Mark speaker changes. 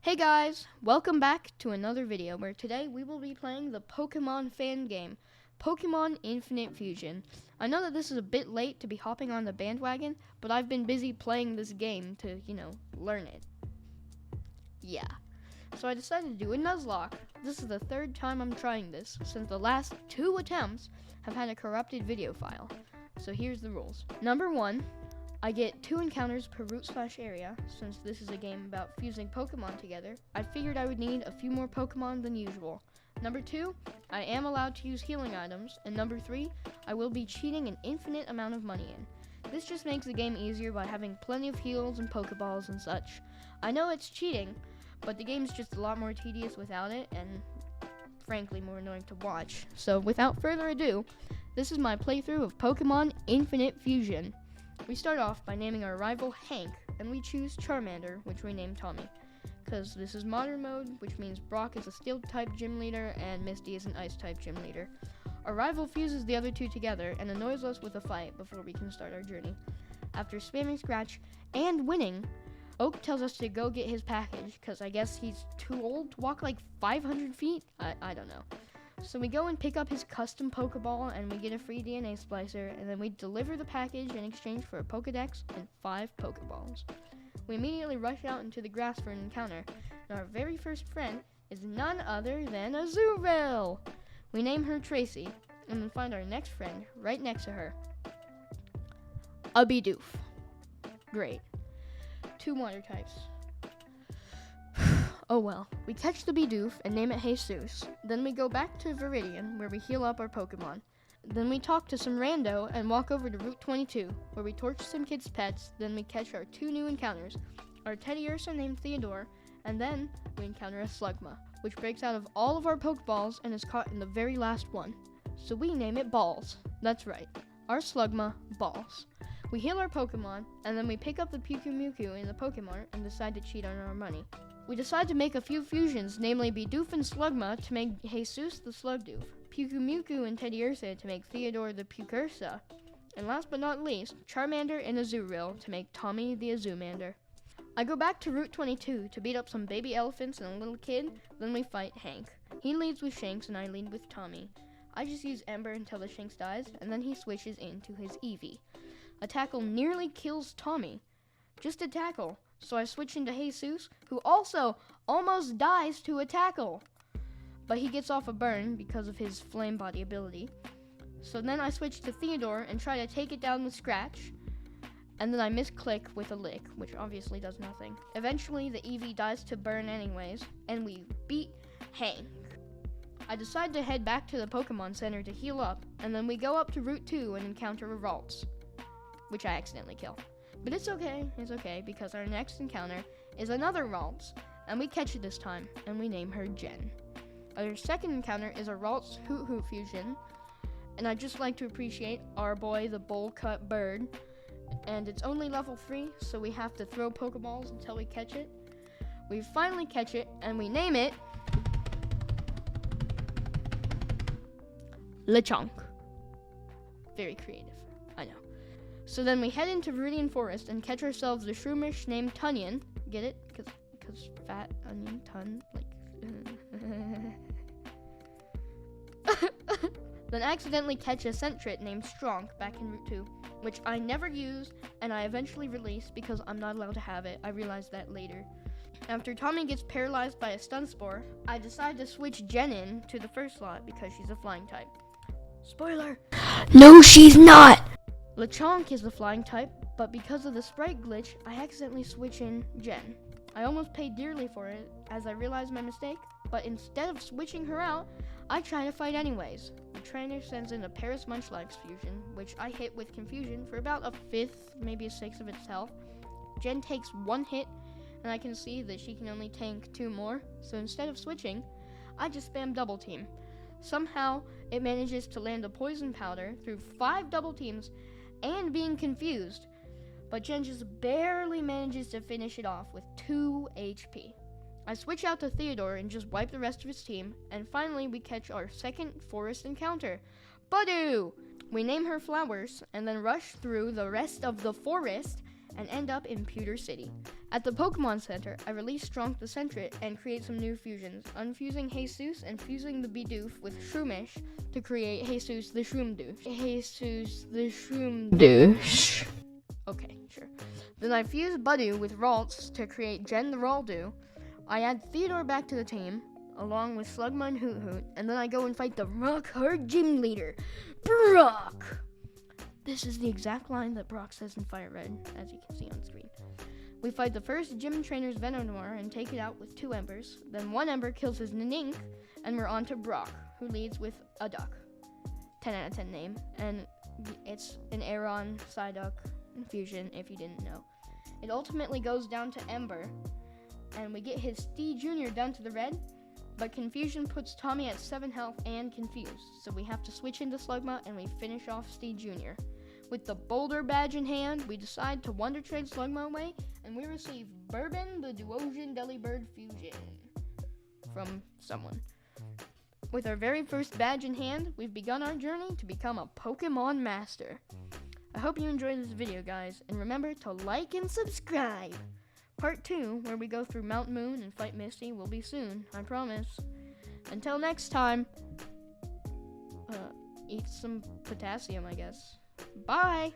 Speaker 1: Hey guys, welcome back to another video where today we will be playing the Pokemon fan game, Pokemon Infinite Fusion. I know that this is a bit late to be hopping on the bandwagon, but I've been busy playing this game to, learn it. Yeah. So I decided to do a Nuzlocke. This is the third time I'm trying this, since the last 2 attempts have had a corrupted video file. So here's the rules. Number 1. I get 2 encounters per route/area. Since this is a game about fusing Pokemon together, I figured I would need a few more Pokemon than usual. Number 2, I am allowed to use healing items. And number 3, I will be cheating an infinite amount of money in. This just makes the game easier by having plenty of heals and Pokeballs and such. I know it's cheating, but the game's just a lot more tedious without it, and frankly more annoying to watch. So without further ado, this is my playthrough of Pokemon Infinite Fusion. We start off by naming our rival Hank, and we choose Charmander, which we name Tommy. Because this is modern mode, which means Brock is a steel-type gym leader and Misty is an ice-type gym leader. Our rival fuses the other two together and annoys us with a fight before we can start our journey. After spamming Scratch and winning, Oak tells us to go get his package, because I guess he's too old to walk like 500 feet? I don't know. So we go and pick up his custom Pokeball, and we get a free DNA splicer, and then we deliver the package in exchange for a Pokedex and 5 Pokeballs. We immediately rush out into the grass for an encounter, and our very first friend is none other than Azurill. We name her Tracy, and then find our next friend right next to her. A Bidoof. Great. 2 water types. Oh well, we catch the Bidoof and name it Jesus. Then we go back to Viridian, where we heal up our Pokemon. Then we talk to some rando and walk over to Route 22, where we torch some kids' pets. Then we catch our 2 new encounters, our Teddiursa named Theodore, and then we encounter a Slugma, which breaks out of all of our Pokeballs and is caught in the very last one. So we name it Balls. That's right, our Slugma, Balls. We heal our Pokemon, and then we pick up the Pyukumuku in the Pokemart and decide to cheat on our money. We decide to make a few fusions, namely Bidoof and Slugma to make Jesus the Slugdoof, Pyukumuku and Teddiursa to make Theodore the Pucursa, and last but not least, Charmander and Azurill to make Tommy the Azumander. I go back to Route 22 to beat up some baby elephants and a little kid, then we fight Hank. He leads with Shanks and I lead with Tommy. I just use Ember until the Shanks dies, and then he switches into his Eevee. A tackle nearly kills Tommy. Just a tackle. So I switch into Jesus, who also almost dies to a tackle. But he gets off a burn because of his flame body ability. So then I switch to Theodore and try to take it down with Scratch. And then I misclick with a lick, which obviously does nothing. Eventually the Eevee dies to burn anyways, and we beat Hank. I decide to head back to the Pokemon Center to heal up, and then we go up to Route 2 and encounter a Ralts, which I accidentally kill. But it's okay, because our next encounter is another Ralts, and we catch it this time, and we name her Jen. Our second encounter is a Ralts Hoot Hoot fusion, and I'd just like to appreciate our boy, the bowl cut bird, and it's only level 3, so we have to throw Pokeballs until we catch it. We finally catch it, and we name it Lechonk. Very creative, I know. So then we head into Viridian Forest and catch ourselves a Shroomish named Tunyon. Get it? Cause fat onion ton, Then accidentally catch a Sentret named Stronk back in Route 2, which I never use and I eventually release because I'm not allowed to have it. I realized that later. After Tommy gets paralyzed by a Stun Spore, I decide to switch Jen in to the first slot because she's a flying type. Spoiler! No, she's not! Lechonk is the flying type, but because of the sprite glitch, I accidentally switch in Jen. I almost paid dearly for it, as I realized my mistake, but instead of switching her out, I try to fight anyways. The trainer sends in a Paris Munchlax fusion, which I hit with confusion for about a 5th, maybe a 6th of its health. Jen takes 1 hit, and I can see that she can only tank 2 more, so instead of switching, I just spam double team. Somehow, it manages to land a poison powder through 5 double teams, and being confused, but Jen just barely manages to finish it off with 2 HP. I switch out to Theodore and just wipe the rest of his team, and finally we catch our second forest encounter, Budew! We name her Flowers, and then rush through the rest of the forest and end up in Pewter City. At the Pokemon Center, I release Stronk the Sentret and create some new fusions, unfusing Jesus and fusing the Bidoof with Shroomish to create Jesus the Shroomdoosh. Jesus the Shroomdoosh. Okay, sure. Then I fuse Budew with Ralts to create Jen the Raldoo. I add Theodore back to the team, along with Slugma and Hoot Hoot, and then I go and fight the Rock Herd Gym Leader, Brock! This is the exact line that Brock says in Fire Red, as you can see on screen. We fight the first gym trainer's Venomour and take it out with 2 embers. Then 1 ember kills his Ninink, and we're on to Brock, who leads with a duck. 10 out of 10 name, and it's an Aeron Psyduck infusion, if you didn't know. It ultimately goes down to Ember, and we get his Steve Jr. down to the red, but Confusion puts Tommy at 7 health and confused, so we have to switch into Slugma and we finish off Steve Jr. With the Boulder badge in hand, we decide to Wonder Trade Slugma away, and we receive Bourbon the Duosian Delibird fusion from someone. With our very first badge in hand, we've begun our journey to become a Pokemon Master. I hope you enjoyed this video, guys, and remember to like and subscribe. Part 2, where we go through Mount Moon and fight Misty, will be soon, I promise. Until next time, eat some potassium, I guess. Bye!